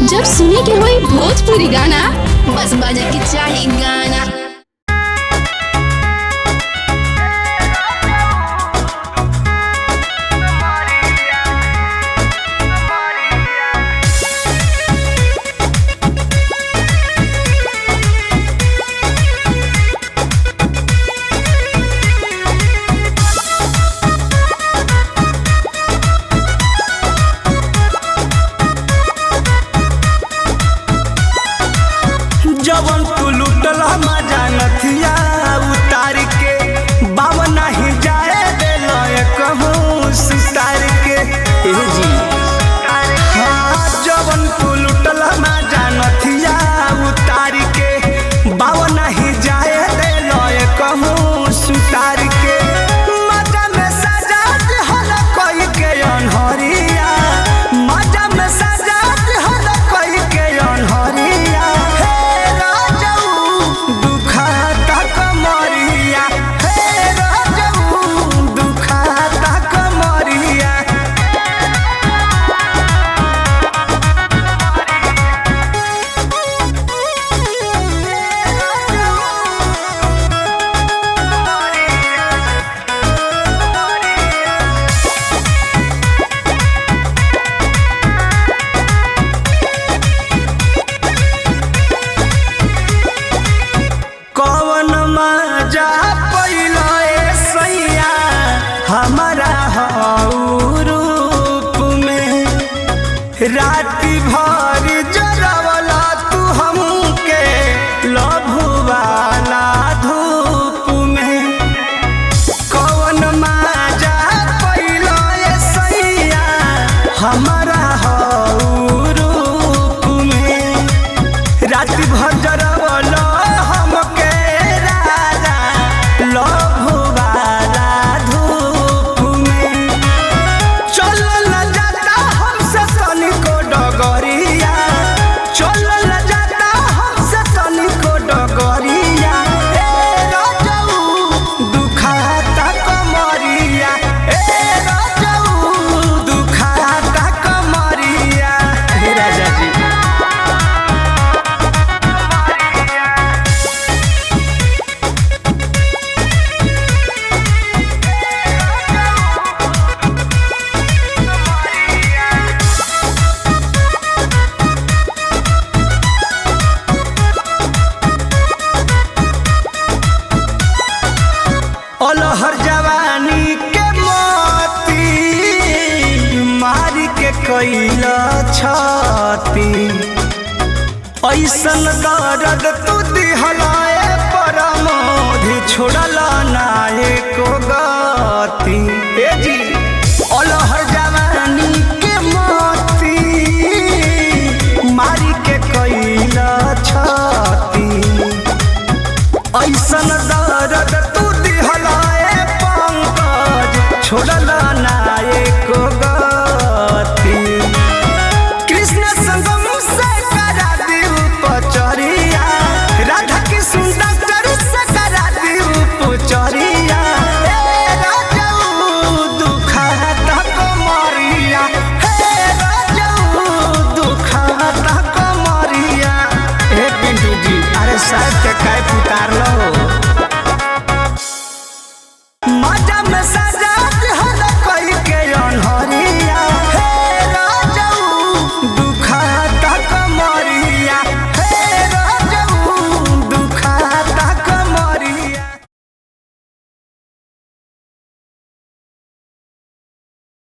जब सुने के होई भोजपुरी गाना बस बजे के चाही गाना। जवन तू लुटल मजा नथिया उतार के बाबा नहीं जाए दिल कहूँ सितार के जी। हाँ जवन तू लुटल मजा नथिया उतार के बाबा नहीं जाए दिल कहूँ सितार के मजा में सजा हल कोई के अनहरिया मजा में सजा हल कोई के अनहरिया हमारा रूप में राति भर जरवला तू हमके लभुवाला धूप में कौन माजा पैलो सैया हमारा रूप में राति भर जरवला हमके राजा लभुवाला अलहर जवानी के मोती मारी के कैला छाती ऐसन दर्द तू दिहलाए परमोधि छोड़ला ना एको गति। जी